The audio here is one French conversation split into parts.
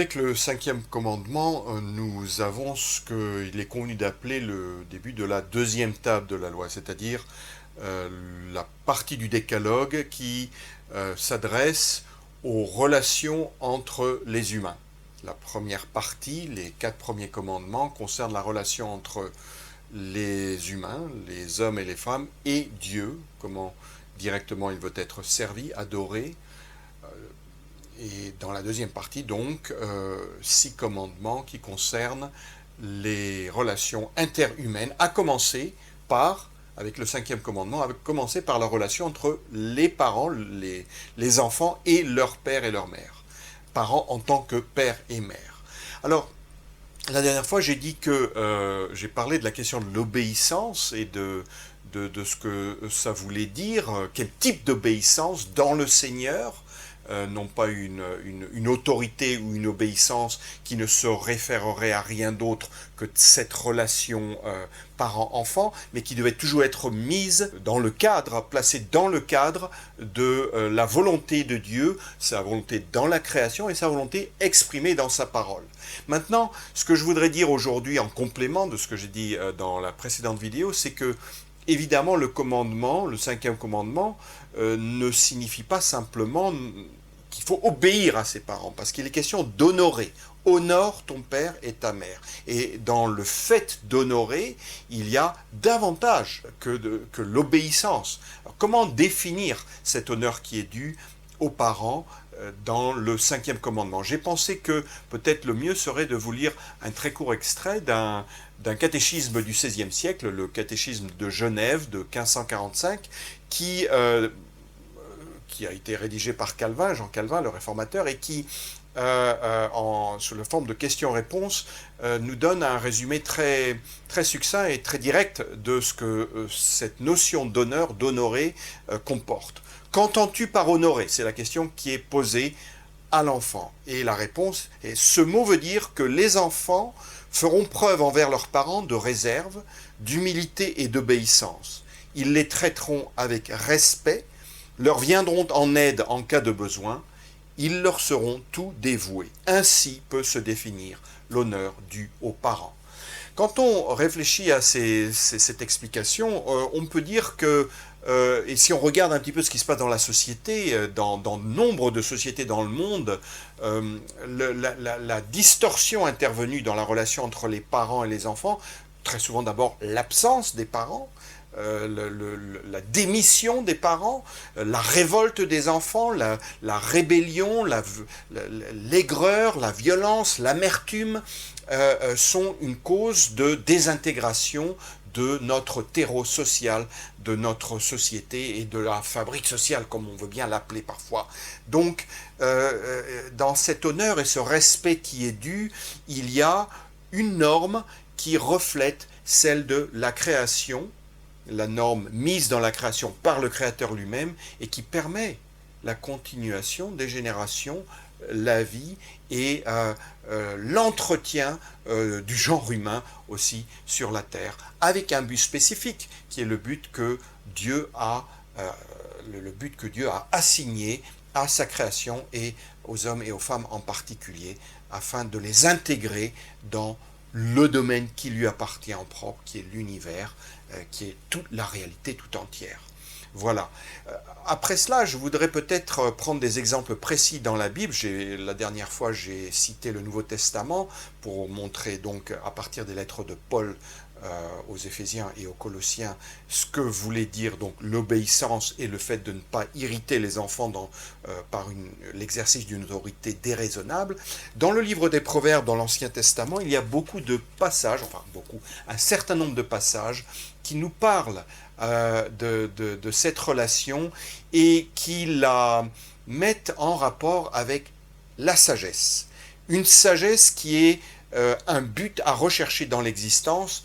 avec le cinquième commandement, nous avons ce qu'il est convenu d'appeler le début de la deuxième table de la loi, c'est-à-dire la partie du décalogue qui s'adresse aux relations entre les humains. La première partie, les 4 premiers commandements, concernent la relation entre les humains, les hommes et les femmes, et Dieu, comment directement il veut être servi, adoré. Et dans la deuxième partie, donc, 6 commandements qui concernent les relations interhumaines, à commencer par, avec le cinquième commandement, à commencer par la relation entre les parents, les enfants et leur père et leur mère. Parents en tant que père et mère. Alors, la dernière fois, j'ai dit que j'ai parlé de la question de l'obéissance et de ce que ça voulait dire, quel type d'obéissance dans le Seigneur, non pas une autorité ou une obéissance qui ne se référerait à rien d'autre que cette relation parent-enfant, mais qui devait toujours être mise dans le cadre, placée dans le cadre de la volonté de Dieu, sa volonté dans la création et sa volonté exprimée dans sa parole. Maintenant, ce que je voudrais dire aujourd'hui en complément de ce que j'ai dit dans la précédente vidéo, c'est que évidemment le commandement, le cinquième commandement, ne signifie pas simplement qu'il faut obéir à ses parents, parce qu'il est question d'honorer. Honore ton père et ta mère. Et dans le fait d'honorer, il y a davantage que l'obéissance. Alors, comment définir cet honneur qui est dû aux parents dans le cinquième commandement? J'ai pensé que peut-être le mieux serait de vous lire un très court extrait d'un catéchisme du XVIe siècle, le catéchisme de Genève de 1545, qui a été rédigé par Calvin, Jean Calvin, le réformateur, et qui, sous la forme de questions-réponses, nous donne un résumé très, très succinct et très direct de ce que cette notion d'honneur, d'honorer, comporte. Qu'entends-tu par honorer? C'est la question qui est posée à l'enfant. Et la réponse est, ce mot veut dire que les enfants feront preuve envers leurs parents de réserve, d'humilité et d'obéissance. Ils les traiteront avec respect, leur viendront en aide en cas de besoin, ils leur seront tout dévoués. Ainsi peut se définir l'honneur dû aux parents. Quand on réfléchit à cette explication, on peut dire que, et si on regarde un petit peu ce qui se passe dans la société, dans nombre de sociétés dans le monde, la distorsion intervenue dans la relation entre les parents et les enfants, très souvent d'abord l'absence des parents, la démission des parents, la révolte des enfants, la rébellion, l'aigreur, la violence, l'amertume, sont une cause de désintégration de notre terreau social, de notre société et de la fabrique sociale, comme on veut bien l'appeler parfois. Donc, dans cet honneur et ce respect qui est dû, il y a une norme qui reflète celle de la création, la norme mise dans la création par le Créateur lui-même et qui permet la continuation des générations, la vie et l'entretien du genre humain aussi sur la terre, avec un but spécifique qui est le but que Dieu a assigné à sa création et aux hommes et aux femmes en particulier, afin de les intégrer dans le domaine qui lui appartient en propre, qui est l'univers, qui est toute la réalité tout entière. Voilà. Après cela, je voudrais peut-être prendre des exemples précis dans la Bible. La dernière fois, j'ai cité le Nouveau Testament pour montrer donc à partir des lettres de Paul aux Éphésiens et aux Colossiens ce que voulait dire donc l'obéissance et le fait de ne pas irriter les enfants par l'exercice d'une autorité déraisonnable. Dans le livre des Proverbes, dans l'Ancien Testament, il y a beaucoup de passages, un certain nombre de passages qui nous parlent de cette relation et qui la mettent en rapport avec la sagesse. Une sagesse qui est un but à rechercher dans l'existence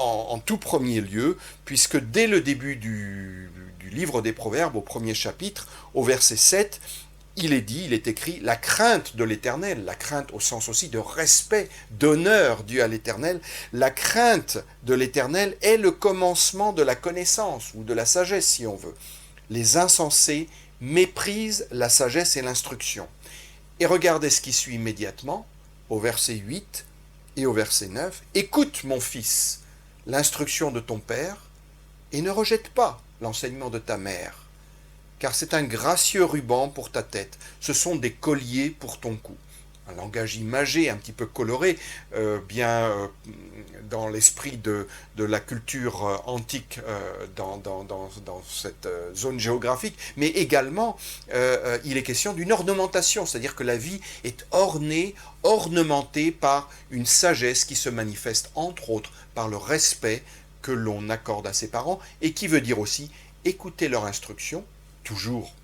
en tout premier lieu, puisque dès le début du livre des Proverbes, au premier chapitre, au verset 7, il est écrit la crainte de l'Éternel, la crainte au sens aussi de respect, d'honneur dû à l'Éternel. La crainte de l'Éternel est le commencement de la connaissance ou de la sagesse si on veut. Les insensés méprisent la sagesse et l'instruction. Et regardez ce qui suit immédiatement. au verset 8 et au verset 9, « Écoute, mon fils, l'instruction de ton père, et ne rejette pas l'enseignement de ta mère, car c'est un gracieux ruban pour ta tête, ce sont des colliers pour ton cou. » Un langage imagé, un petit peu coloré, dans l'esprit de la culture antique dans cette zone géographique, mais également il est question d'une ornementation, c'est-à-dire que la vie est ornée, ornementée par une sagesse qui se manifeste entre autres par le respect que l'on accorde à ses parents et qui veut dire aussi écouter leur instruction, toujours,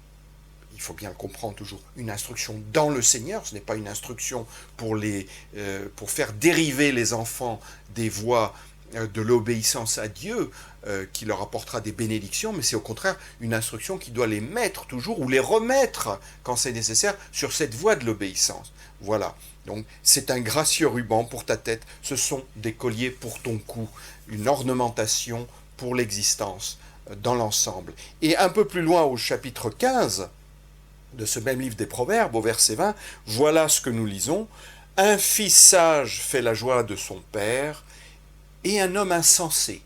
il faut bien le comprendre toujours, une instruction dans le Seigneur, ce n'est pas une instruction pour faire dériver les enfants des voies de l'obéissance à Dieu qui leur apportera des bénédictions, mais c'est au contraire une instruction qui doit les mettre toujours ou les remettre quand c'est nécessaire sur cette voie de l'obéissance. Voilà, donc c'est un gracieux ruban pour ta tête, ce sont des colliers pour ton cou, une ornementation pour l'existence dans l'ensemble. Et un peu plus loin au chapitre 15 de ce même livre des Proverbes, au verset 20, voilà ce que nous lisons. Un fils sage fait la joie de son père, et un homme insensé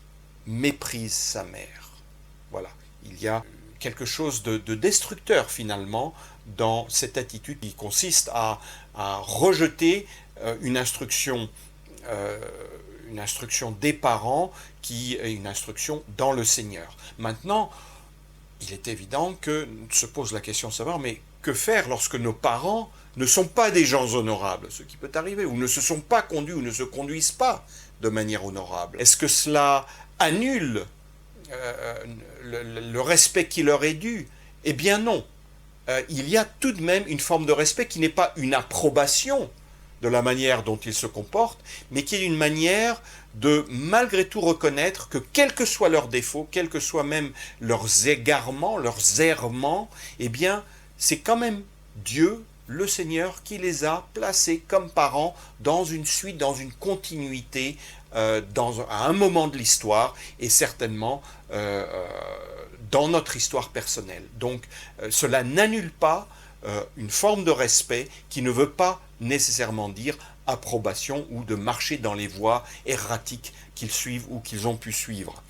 méprise sa mère. Voilà, il y a quelque chose de destructeur finalement dans cette attitude qui consiste à rejeter une instruction des parents qui est une instruction dans le Seigneur. Maintenant, il est évident que se pose la question de savoir, mais que faire lorsque nos parents ne sont pas des gens honorables, ce qui peut arriver, ou ne se sont pas conduits, ou ne se conduisent pas de manière honorable. Est-ce que cela annule le respect qui leur est dû? Eh bien non. Il y a tout de même une forme de respect qui n'est pas une approbation de la manière dont ils se comportent, mais qui est une manière de malgré tout reconnaître que quels que soient leurs défauts, quels que soient même leurs égarements, leurs errements, eh bien c'est quand même Dieu, le Seigneur, qui les a placés comme parents dans une suite, dans une continuité, à un moment de l'histoire, et certainement dans notre histoire personnelle. Donc cela n'annule pas une forme de respect qui ne veut pas nécessairement dire approbation ou de marcher dans les voies erratiques qu'ils suivent ou qu'ils ont pu suivre.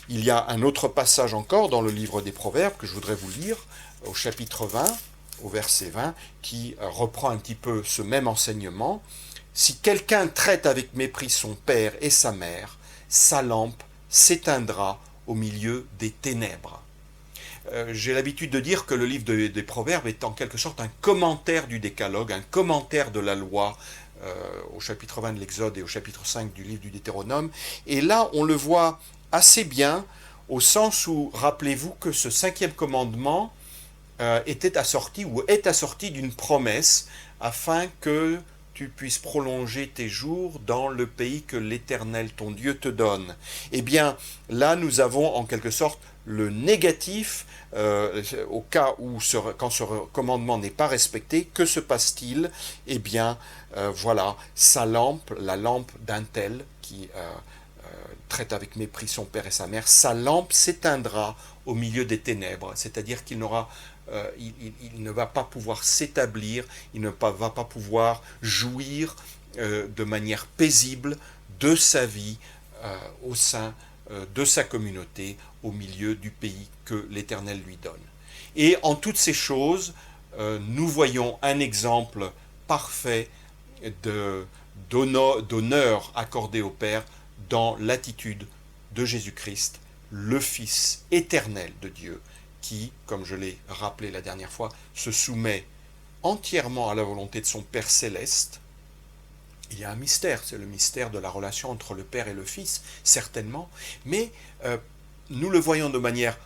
Il y a un autre passage encore dans le livre des Proverbes que je voudrais vous lire, au chapitre 20, au verset 20, qui reprend un petit peu ce même enseignement. « Si quelqu'un traite avec mépris son père et sa mère, sa lampe s'éteindra au milieu des ténèbres. » J'ai l'habitude de dire que le livre des Proverbes est en quelque sorte un commentaire du Décalogue, un commentaire de la loi, au chapitre 20 de l'Exode et au chapitre 5 du livre du Deutéronome. Et là, on le voit assez bien, au sens où, rappelez-vous que ce 5e commandement était assorti ou est assorti d'une promesse afin que tu puisses prolonger tes jours dans le pays que l'Éternel, ton Dieu, te donne. Eh bien, là, nous avons en quelque sorte le négatif, au cas où, quand ce commandement n'est pas respecté, que se passe-t-il? Eh bien, voilà, sa lampe, la lampe d'un tel qui traite avec mépris son père et sa mère, sa lampe s'éteindra au milieu des ténèbres, c'est-à-dire qu'il n'aura il ne va pas pouvoir s'établir, il ne va pas pouvoir jouir de manière paisible de sa vie au sein de sa communauté, au milieu du pays que l'Éternel lui donne. Et en toutes ces choses, nous voyons un exemple parfait d'honneur accordé au Père dans l'attitude de Jésus-Christ, le Fils éternel de Dieu, qui, comme je l'ai rappelé la dernière fois, se soumet entièrement à la volonté de son Père céleste. Il y a un mystère, c'est le mystère de la relation entre le Père et le Fils, certainement, mais nous le voyons de manière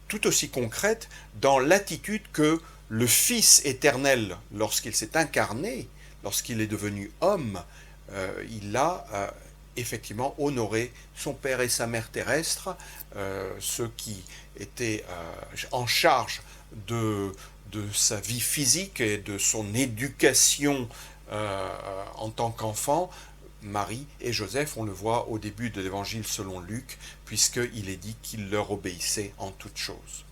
tout aussi concrète dans l'attitude que le Fils éternel, lorsqu'il s'est incarné, lorsqu'il est devenu homme, il a effectivement honoré son père et sa mère terrestres, ceux qui étaient en charge de sa vie physique et de son éducation en tant qu'enfant. Marie et Joseph, on le voit au début de l'évangile selon Luc, puisqu'il est dit qu'il leur obéissait en toutes choses.